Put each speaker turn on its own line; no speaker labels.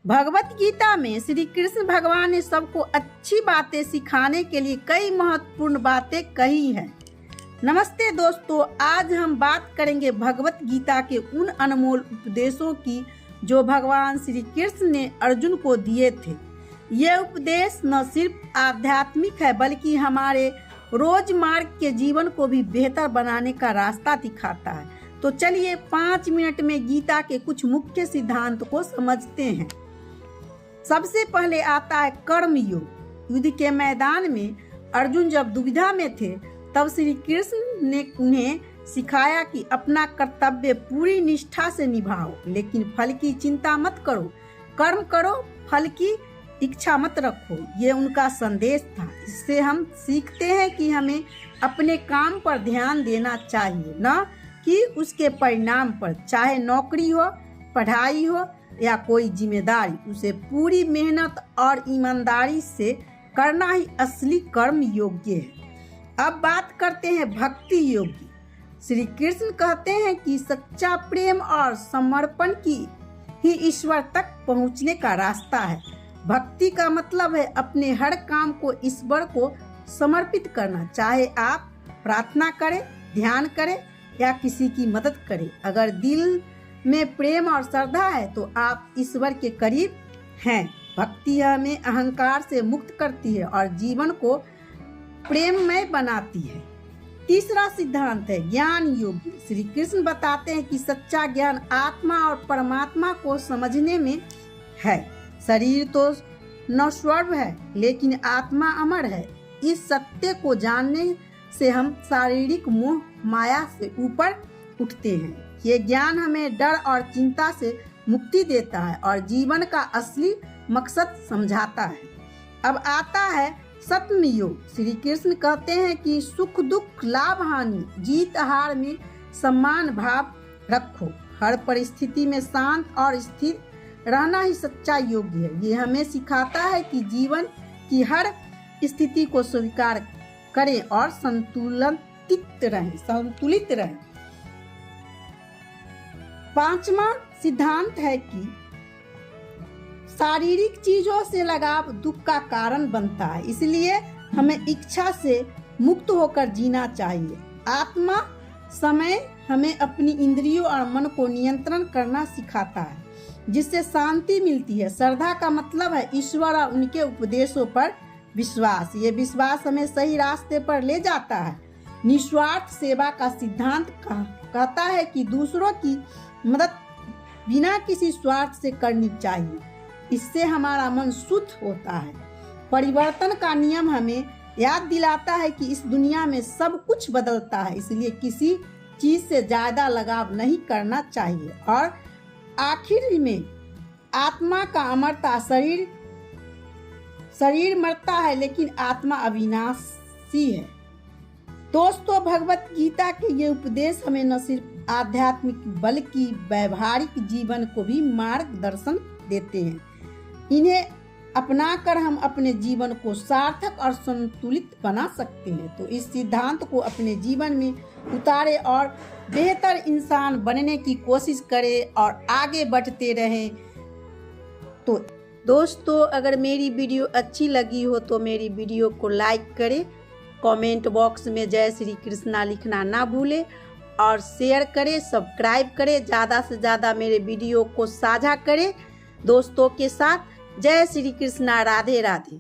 भगवत गीता में श्री कृष्ण भगवान ने सबको अच्छी बातें सिखाने के लिए कई महत्वपूर्ण बातें कही हैं। नमस्ते दोस्तों, आज हम बात करेंगे भगवत गीता के उन अनमोल उपदेशों की जो भगवान श्री कृष्ण ने अर्जुन को दिए थे। ये उपदेश न सिर्फ आध्यात्मिक है बल्कि हमारे रोजमर्रा के जीवन को भी बेहतर बनाने का रास्ता दिखाता है। तो चलिए 5 मिनट में गीता के कुछ मुख्य सिद्धांत को समझते हैं। सबसे पहले आता है कर्म योग। युद्ध के मैदान में अर्जुन जब दुविधा में थे तब श्री कृष्ण ने उन्हें सिखाया कि अपना कर्तव्य पूरी निष्ठा से निभाओ, लेकिन फल की चिंता मत करो। कर्म करो, फल की इच्छा मत रखो। ये उनका संदेश था। इससे हम सीखते हैं कि हमें अपने काम पर ध्यान देना चाहिए, न कि उसके परिणाम पर। चाहे नौकरी हो, पढ़ाई हो या कोई जिम्मेदारी, उसे पूरी मेहनत और ईमानदारी से करना ही असली कर्म योग्य है। अब बात करते हैं भक्ति योग की। श्री कृष्ण कहते हैं कि सच्चा प्रेम और समर्पण की ही ईश्वर तक पहुंचने का रास्ता है। भक्ति का मतलब है अपने हर काम को ईश्वर को समर्पित करना, चाहे आप प्रार्थना करें, ध्यान करें या किसी की मदद करें। अगर दिल में प्रेम और श्रद्धा है तो आप ईश्वर के करीब हैं। भक्ति हमें अहंकार से मुक्त करती है और जीवन को प्रेममय बनाती है। तीसरा सिद्धांत है ज्ञान योग। श्री कृष्ण बताते हैं कि सच्चा ज्ञान आत्मा और परमात्मा को समझने में है। शरीर तो नश्वर है लेकिन आत्मा अमर है। इस सत्य को जानने से हम शारीरिक मोह माया से ऊपर उठते हैं। ये ज्ञान हमें डर और चिंता से मुक्ति देता है और जीवन का असली मकसद समझाता है। अब आता है सत्म योग। श्री कृष्ण कहते हैं कि सुख दुख लाभ हानि जीत हार में सम्मान भाव रखो। हर परिस्थिति में शांत और स्थिर रहना ही सच्चा योग है। ये हमें सिखाता है कि जीवन की हर स्थिति को स्वीकार करें और संतुलित रहें। पांचवा सिद्धांत है कि शारीरिक चीजों से लगाव दुख का कारण बनता है, इसलिए हमें इच्छा से मुक्त होकर जीना चाहिए। आत्मा समय हमें अपनी इंद्रियों और मन को नियंत्रण करना सिखाता है, जिससे शांति मिलती है। श्रद्धा का मतलब है ईश्वर और उनके उपदेशों पर विश्वास। ये विश्वास हमें सही रास्ते पर ले जाता है। निस्वार्थ सेवा का सिद्धांत कहता है कि दूसरों की मदद बिना किसी स्वार्थ से करनी चाहिए। इससे हमारा मन शुद्ध होता है। परिवर्तन का नियम हमें याद दिलाता है कि इस दुनिया में सब कुछ बदलता है, इसलिए किसी चीज से ज्यादा लगाव नहीं करना चाहिए। और आखिर में आत्मा का अमरता। शरीर मरता है लेकिन आत्मा अविनाशी है। दोस्तों, भगवत गीता के ये उपदेश हमें न सिर्फ आध्यात्मिक बल्कि व्यवहारिक जीवन को भी मार्गदर्शन देते हैं। इन्हें अपनाकर हम अपने जीवन को सार्थक और संतुलित बना सकते हैं। तो इस सिद्धांत को अपने जीवन में उतारें और बेहतर इंसान बनने की कोशिश करें और आगे बढ़ते रहें। तो दोस्तों, अगर मेरी वीडियो अच्छी लगी हो तो मेरी वीडियो को लाइक करें, कमेंट बॉक्स में जय श्री कृष्णा लिखना ना भूलें और शेयर करें, सब्सक्राइब करें। ज़्यादा से ज़्यादा मेरे वीडियो को साझा करें दोस्तों के साथ। जय श्री कृष्णा, राधे राधे।